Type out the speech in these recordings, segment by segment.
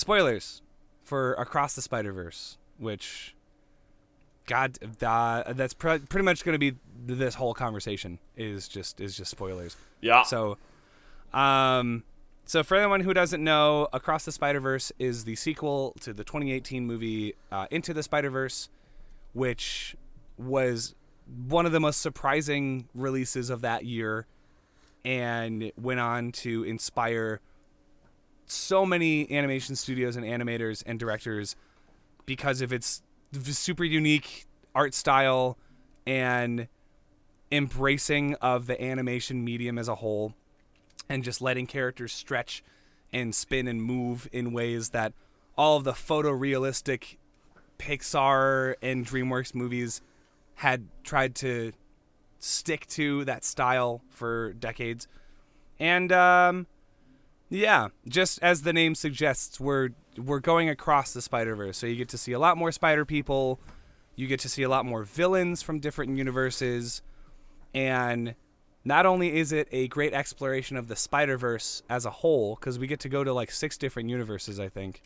spoilers for Across the Spider-Verse, which, God, that's pretty much going to be this whole conversation is just spoilers. Yeah. So for anyone who doesn't know, Across the Spider-Verse is the sequel to the 2018 movie Into the Spider-Verse, which was one of the most surprising releases of that year and went on to inspire so many animation studios and animators and directors because of its super unique art style and embracing of the animation medium as a whole, and just letting characters stretch and spin and move in ways that all of the photorealistic Pixar and DreamWorks movies had tried to stick to that style for decades. And yeah, just as the name suggests, we're going across the Spider-Verse. So you get to see a lot more spider people, you get to see a lot more villains from different universes, and not only is it a great exploration of the Spider-Verse as a whole, because we get to go to like 6 different universes, I think.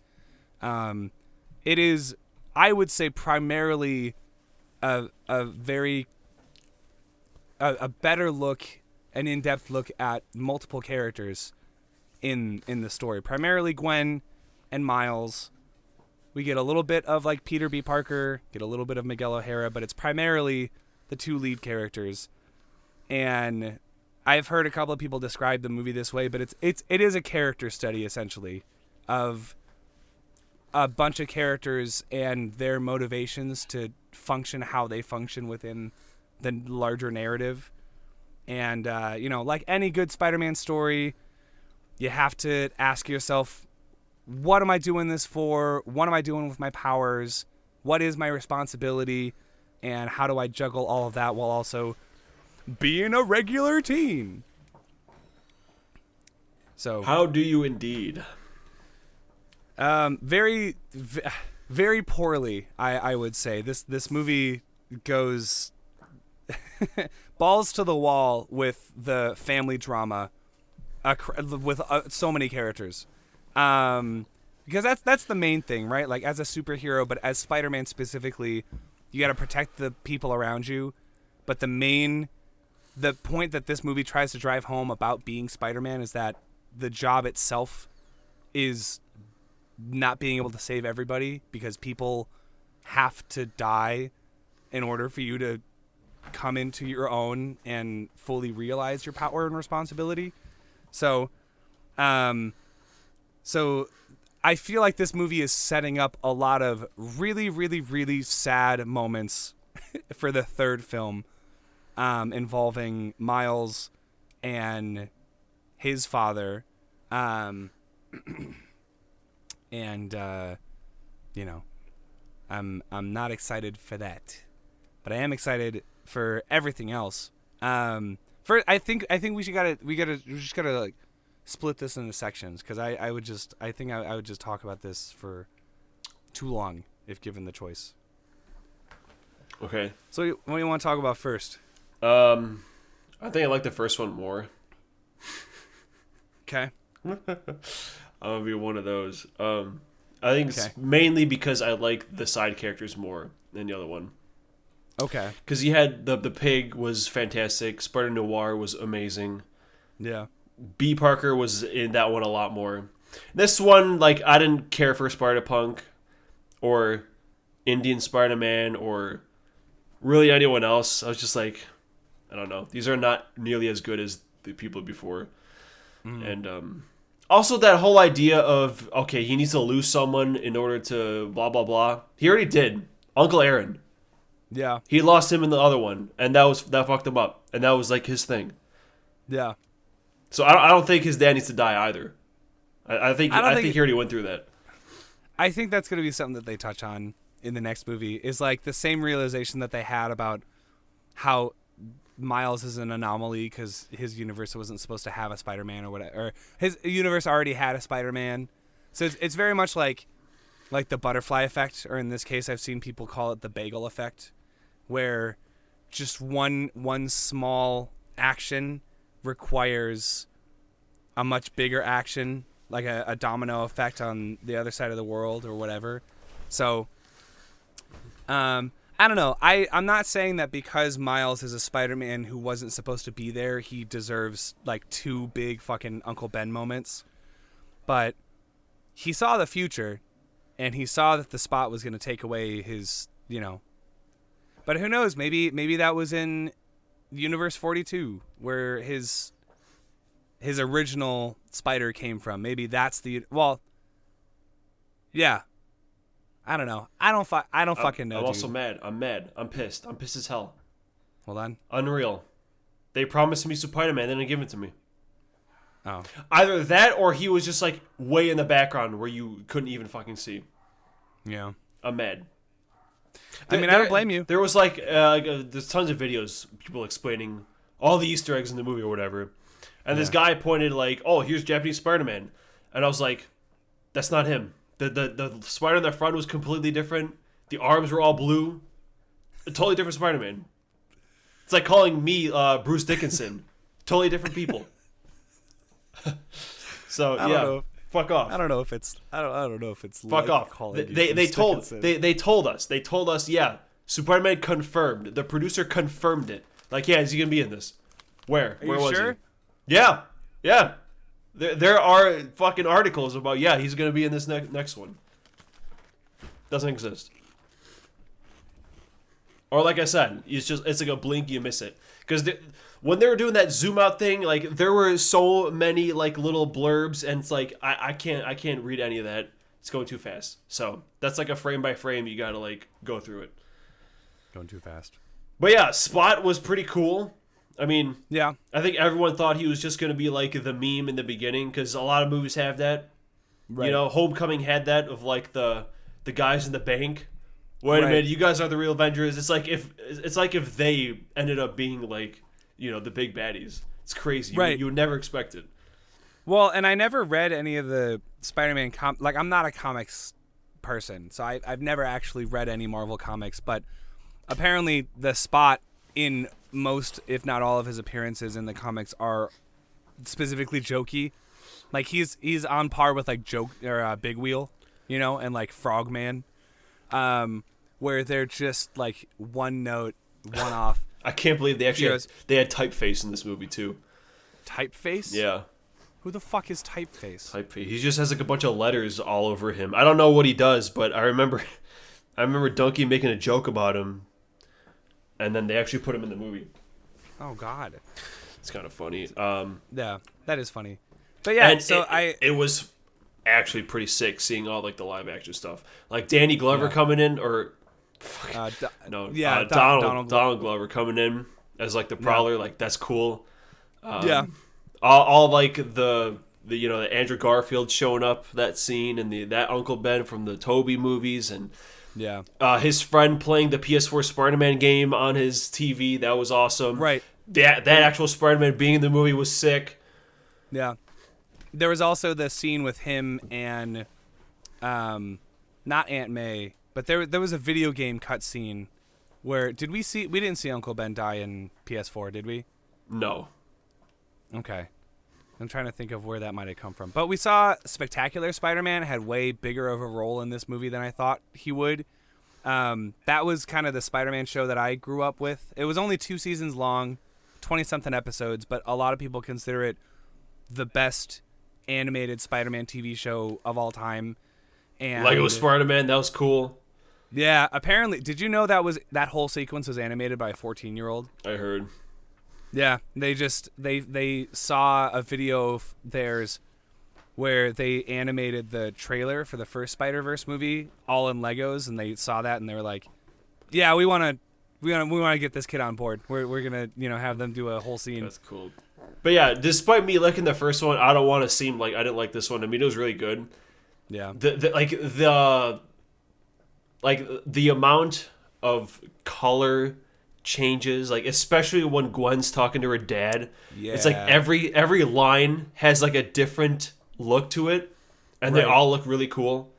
It is, I would say, primarily a better look, an in-depth look at multiple characters in the story. Primarily Gwen and Miles. We get a little bit of like Peter B. Parker, get a little bit of Miguel O'Hara, but it's primarily the 2 lead characters. And I've heard a couple of people describe the movie this way, but it is a character study essentially of a bunch of characters and their motivations to function how they function within the larger narrative. And like any good Spider-Man story, you have to ask yourself, what am I doing this for? What am I doing with my powers? What is my responsibility? And how do I juggle all of that while also being a regular teen? So how do you indeed? Very poorly, I would say. This movie goes balls to the wall with the family drama with so many characters. Because that's the main thing, right? Like, as a superhero, but as Spider-Man specifically, you got to protect the people around you. But the point that this movie tries to drive home about being Spider-Man is that the job itself is not being able to save everybody, because people have to die in order for you to come into your own and fully realize your power and responsibility. So I feel like this movie is setting up a lot of really, really, really sad moments for the third film, involving Miles and his father. I'm not excited for that, but I am excited for everything else. I think we just gotta like split this into sections, because I would just talk about this for too long if given the choice. Okay. So what do you want to talk about first? I think I like the first one more. Okay. I'm gonna be one of those. I think it's mainly because I like the side characters more than the other one. Okay. Because you had the pig was fantastic. Spider Noir was amazing. Yeah. B. Parker was in that one a lot more. This one, like, I didn't care for Spider-Punk or Indian Spider-Man or really anyone else. I was just like, I don't know. These are not nearly as good as the people before. And also that whole idea of, okay, he needs to lose someone in order to blah, blah, blah. He already did. Uncle Aaron. Yeah. He lost him in the other one, and that fucked him up. And that was like his thing. Yeah. So I don't think his dad needs to die either. I think he already went through that. I think that's going to be something that they touch on in the next movie, is like the same realization that they had about how Miles is an anomaly because his universe wasn't supposed to have a Spider-Man or whatever. Or his universe already had a Spider-Man. So it's very much like the butterfly effect, or in this case I've seen people call it the bagel effect, where just one small action requires a much bigger action like a domino effect on the other side of the world or whatever. So, I don't know. I'm not saying that because Miles is a Spider-Man who wasn't supposed to be there, he deserves like 2 big fucking Uncle Ben moments. But he saw the future, and he saw that the Spot was going to take away his, But who knows? Maybe that was in Universe 42, where his original Spider came from. Maybe that's yeah. I don't know. I don't fucking know. I'm also dude. mad. I'm mad. I'm pissed. I'm pissed as hell. Hold on. Unreal. They promised me Spider-Man, they didn't give it to me. Oh. Either that or he was just like way in the background where you couldn't even fucking see. Yeah. I'm mad. I don't blame you. There was there's tons of videos, people explaining all the Easter eggs in the movie or whatever. And this guy pointed like, oh, here's Japanese Spider-Man. And I was like, that's not him. The spider in the front was completely different. The arms were all blue. A totally different Spider-Man. It's like calling me Bruce Dickinson. Totally different people. So yeah, fuck off. I don't know if it's. I don't know if it's. Fuck like off. calling They told us. Yeah, Spider-Man confirmed. The producer confirmed it. Like, yeah, is he gonna be in this? Where Are you was sure? he? Yeah. There are fucking articles about he's gonna be in this next one. Doesn't exist. Or like I said, it's like a blink you miss it. Because when they were doing that zoom out thing, like there were so many like little blurbs, and it's like I can't read any of that. It's going too fast. So that's like a frame by frame. You gotta like go through it. Going too fast. But yeah, Spot was pretty cool. I mean, yeah, I think everyone thought he was just gonna be like the meme in the beginning because a lot of movies have that. Right. You know, Homecoming had that of like the guys in the bank. Wait a minute, you guys are the real Avengers. It's like if they ended up being like, the big baddies. It's crazy. Right. You would never expect it. Well, and I never read any of the Spider-Man like I'm not a comics person, so I've never actually read any Marvel comics, but apparently the Spot in most, if not all, of his appearances in the comics are specifically jokey. Like he's on par with like Big Wheel, and like Frogman. Where they're just like one note, one off. I can't believe they actually they had typeface in this movie too. Typeface? Yeah. Who the fuck is Typeface? Typeface. He just has like a bunch of letters all over him. I don't know what he does, but I remember Donkey making a joke about him, and then they actually put him in the movie. Oh God. It's kind of funny. Yeah, that is funny. But yeah, it was actually pretty sick seeing all like the live action stuff, like Danny Glover coming in, or Donald Glover coming in as like the Prowler. Like that's cool. All like the Andrew Garfield showing up, that scene, and that Uncle Ben from the Tobey movies, and his friend playing the PS4 Spider-Man game on his TV. That was awesome. Right. That actual Spider-Man being in the movie was sick. Yeah. There was also the scene with him and, not Aunt May, but there was a video game cutscene where we didn't see Uncle Ben die in PS4, did we? No. Okay. I'm trying to think of where that might have come from. But we saw Spectacular Spider-Man had way bigger of a role in this movie than I thought he would. That was kind of the Spider-Man show that I grew up with. It was only 2 seasons long, 20-something episodes, but a lot of people consider it the best animated Spider-Man TV show of all time. And Lego Spider-Man, that was cool. Yeah, apparently. Did you know that whole sequence was animated by a 14-year-old? I heard. Yeah, they saw a video of theirs where they animated the trailer for the first Spider-Verse movie all in Legos, and they saw that and they were like, "Yeah, we want to get this kid on board. We're gonna have them do a whole scene." That's cool. But yeah, despite me liking the first one, I don't want to seem like I didn't like this one. I mean, it was really good. Yeah. The amount of color changes, like especially when Gwen's talking to her dad. Yeah. It's like every line has like a different look to it, and they all look really cool.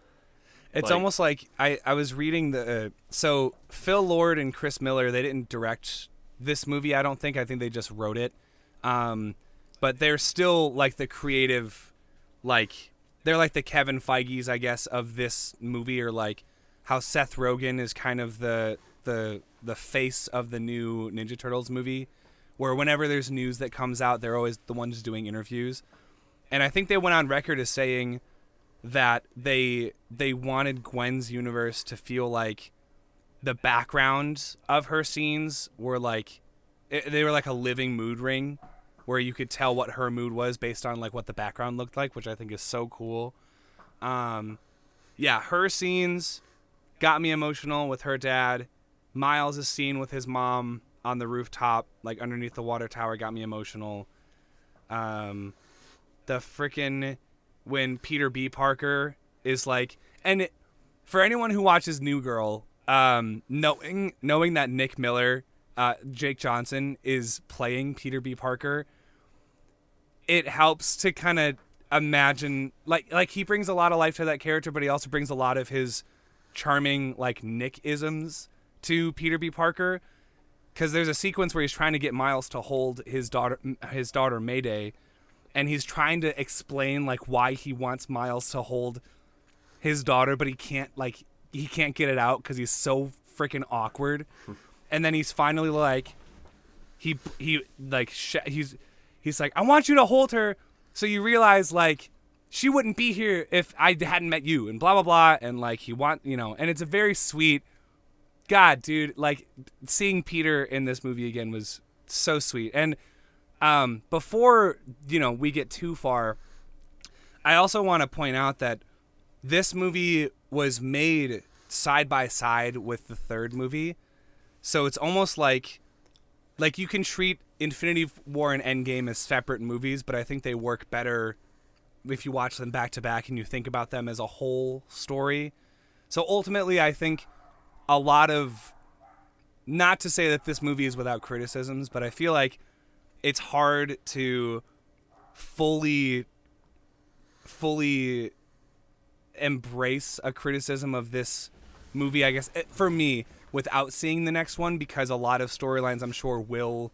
It's almost like I was reading so Phil Lord and Chris Miller, they didn't direct this movie, I don't think. I think they just wrote it. But they're still like the creative, like they're like the Kevin Feige's, I guess, of this movie, or like how Seth Rogen is kind of the face of the new Ninja Turtles movie, where whenever there's news that comes out, they're always the ones doing interviews. And I think they went on record as saying that they wanted Gwen's universe to feel like the background of her scenes were like they were like a living mood ring, where you could tell what her mood was based on like what the background looked like, which I think is so cool. Yeah, her scenes got me emotional with her dad. Miles' scene with his mom on the rooftop, like underneath the water tower, got me emotional. The frickin' when Peter B. Parker is like, and for anyone who watches New Girl, knowing that Nick Miller, Jake Johnson, is playing Peter B. Parker, it helps to kind of imagine, like he brings a lot of life to that character, but he also brings a lot of his charming like Nick-isms to Peter B. Parker, because there's a sequence where he's trying to get Miles to hold his daughter Mayday, and he's trying to explain like why he wants Miles to hold his daughter, but he can't get it out because he's so freaking awkward. And then he's finally like, he's like, I want you to hold her, so you realize like she wouldn't be here if I hadn't met you, and blah blah blah, and like and it's a very sweet. God, dude, like seeing Peter in this movie again was so sweet. And before we get too far, I also want to point out that this movie was made side by side with the third movie, so it's almost like you can treat Infinity War and Endgame as separate movies, but I think they work better if you watch them back to back and you think about them as a whole story. So ultimately, I think a lot of, not to say that this movie is without criticisms, but I feel like it's hard to fully embrace a criticism of this movie, I guess, for me, without seeing the next one, because a lot of storylines I'm sure will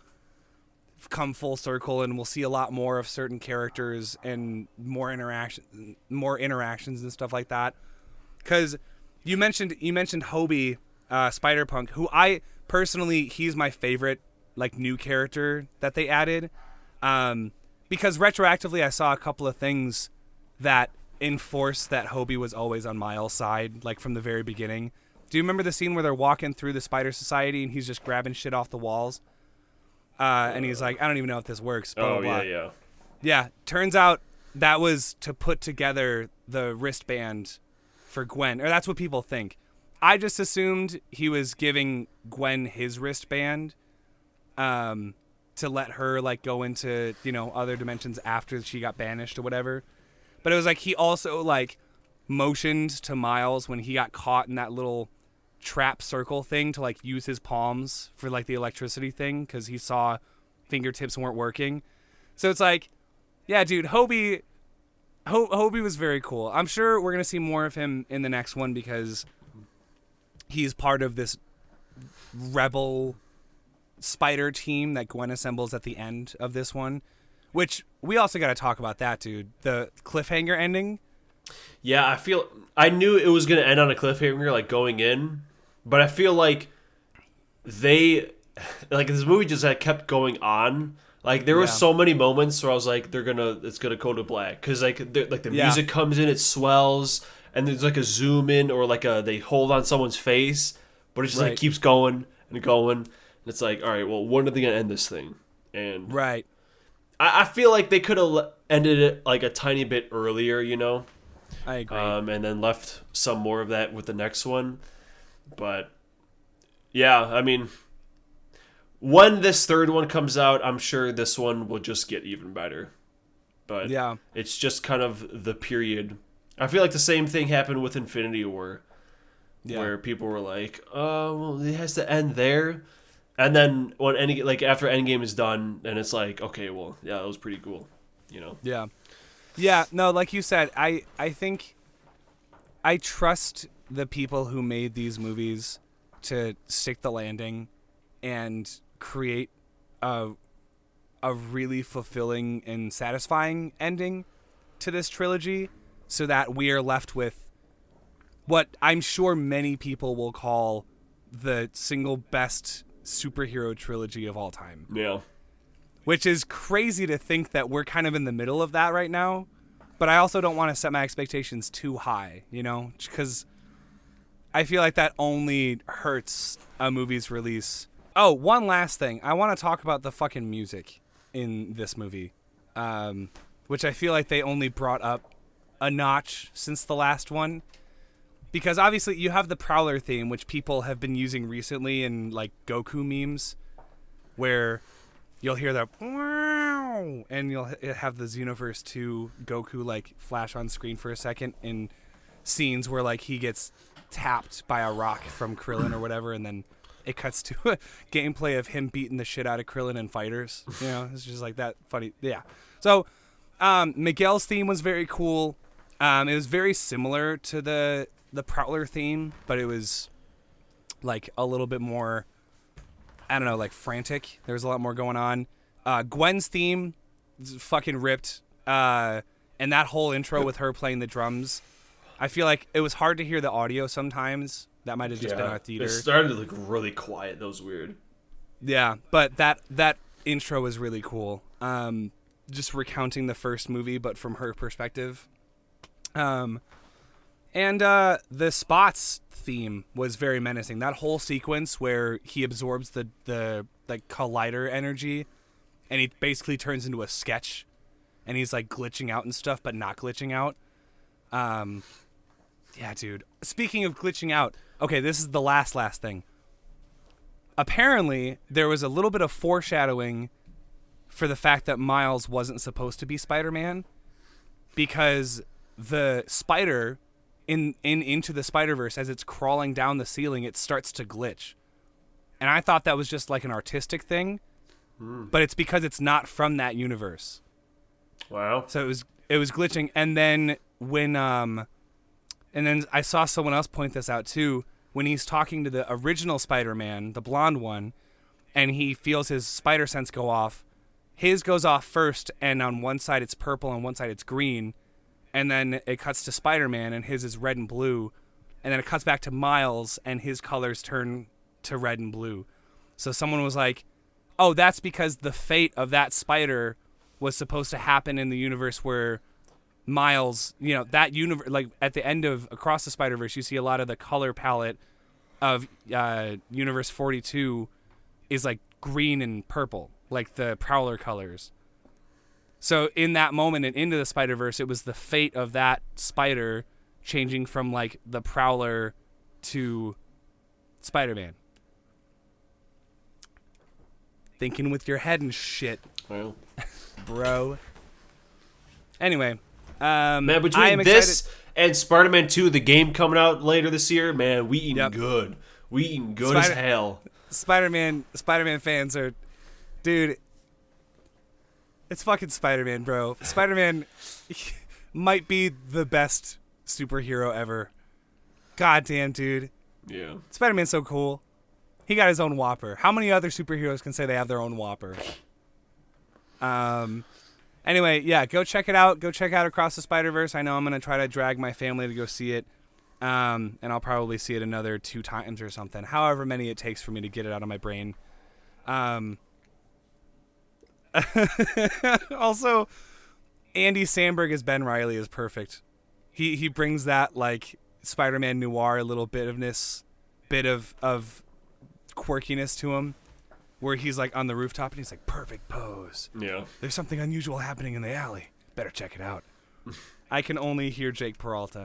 come full circle, and we'll see a lot more of certain characters and more interactions and stuff like that. Because you mentioned Hobie, Spider-Punk, who I personally, he's my favorite like new character that they added, because retroactively I saw a couple of things that enforce that Hobie was always on Miles' side, like from the very beginning. Do you remember the scene where they're walking through the Spider Society and he's just grabbing shit off the walls? And he's like, I don't even know if this works. Blah, blah, blah. Yeah. Yeah, turns out that was to put together the wristband for Gwen, or that's what people think. I just assumed he was giving Gwen his wristband to let her like go into, other dimensions after she got banished or whatever. But it was like he also like motioned to Miles when he got caught in that little trap circle thing to like use his palms for like the electricity thing, because he saw fingertips weren't working. So it's like, yeah, dude, Hobie was very cool. I'm sure we're gonna see more of him in the next one, because he's part of this rebel spider team that Gwen assembles at the end of this one, which we also got to talk about that, dude. The cliffhanger ending. Yeah, I knew it was going to end on a cliffhanger, like, going in, but I feel like this movie just kept going on. Like, there was so many moments where I was like, it's gonna go to black, because the music comes in, it swells, and there's like a zoom in, or like they hold on someone's face, but it just like keeps going and going, and it's like, all right, well, when are they gonna end this thing? And I feel like they could have ended it like a tiny bit earlier, I agree. And then left some more of that with the next one. But yeah, I mean, when this third one comes out, I'm sure this one will just get even better. But it's just kind of the period. I feel like the same thing happened with Infinity War, where people were like, "Oh, well, it has to end there," and then after Endgame is done, and it's like, okay, well, yeah, that was pretty cool, Yeah, no, like you said, I think I trust the people who made these movies to stick the landing and create a really fulfilling and satisfying ending to this trilogy. so that we are left with what I'm sure many people will call the single best superhero trilogy of all time. Yeah. Which is crazy to think that we're kind of in the middle of that right now. But I also don't want to set my expectations too high, you know? Because I feel like that only hurts a movie's release. Oh, one last thing. I want to talk about the fucking music in this movie. Which I feel like they only brought up a notch since the last one. Because obviously you have the Prowler theme, which people have been using recently in like Goku memes, where you'll hear the wow, and you'll have the Xenoverse 2 Goku like flash on screen for a second in scenes where like he gets tapped by a rock from Krillin or whatever, and then it cuts to a gameplay of him beating the shit out of Krillin and fighters. You know, it's just like that funny. Yeah. So Miguel's theme was very cool. It was very similar to the Prowler theme, but it was like a little bit more, I don't know, like frantic. There was a lot more going on. Gwen's theme fucking ripped. And that whole intro with her playing the drums, I feel like it was hard to hear the audio sometimes. That might have just been our theater. It started like really quiet. That was weird. Yeah, but that intro was really cool. Just recounting the first movie, but from her perspective. And the Spots theme was very menacing. That whole sequence where he absorbs the like collider energy, and he basically turns into a sketch, and he's like glitching out and stuff, but not glitching out. Yeah, dude. Speaking of glitching out, okay, this is the last thing. Apparently, there was a little bit of foreshadowing for the fact that Miles wasn't supposed to be Spider-Man, because the spider in Into the Spider-Verse, as it's crawling down the ceiling, it starts to glitch. And I thought that was just like an artistic thing, but it's because it's not from that universe. Wow. So it was glitching, and then when and then I saw someone else point this out too, when he's talking to the original Spider-Man, the blonde one, and he feels his spider sense go off. His goes off first, and on one side it's purple, and on one side it's green. And then it cuts to Spider-Man, and his is red and blue. And then it cuts back to Miles, and his colors turn to red and blue. So someone was like, oh, that's because the fate of that spider was supposed to happen in the universe where Miles, you know, that universe, like at the end of Across the Spider-Verse, you see a lot of the color palette of Universe 42 is like green and purple, like the Prowler colors. So in that moment and Into the Spider-Verse, it was the fate of that spider changing from like the Prowler to Spider-Man. Thinking with your head and shit. Well, bro. Anyway, man, between this and Spider-Man 2, the game coming out later this year, man, we eating good. We eating good as hell. Spider-Man fans are, dude. It's fucking Spider-Man, bro. Spider-Man might be the best superhero ever. Goddamn, dude. Yeah. Spider-Man's so cool. He got his own Whopper. How many other superheroes can say they have their own Whopper? Anyway, yeah, go check it out. Go check out Across the Spider-Verse. I know I'm going to try to drag my family to go see it. And I'll probably see it another 2 times or something. However many it takes for me to get it out of my brain. Also, Andy Samberg as Ben Reilly is perfect. He brings that like Spider-Man noir little bit of quirkiness to him, where he's like on the rooftop and he's like, perfect pose. Yeah. There's something unusual happening in the alley. Better check it out. I can only hear Jake Peralta.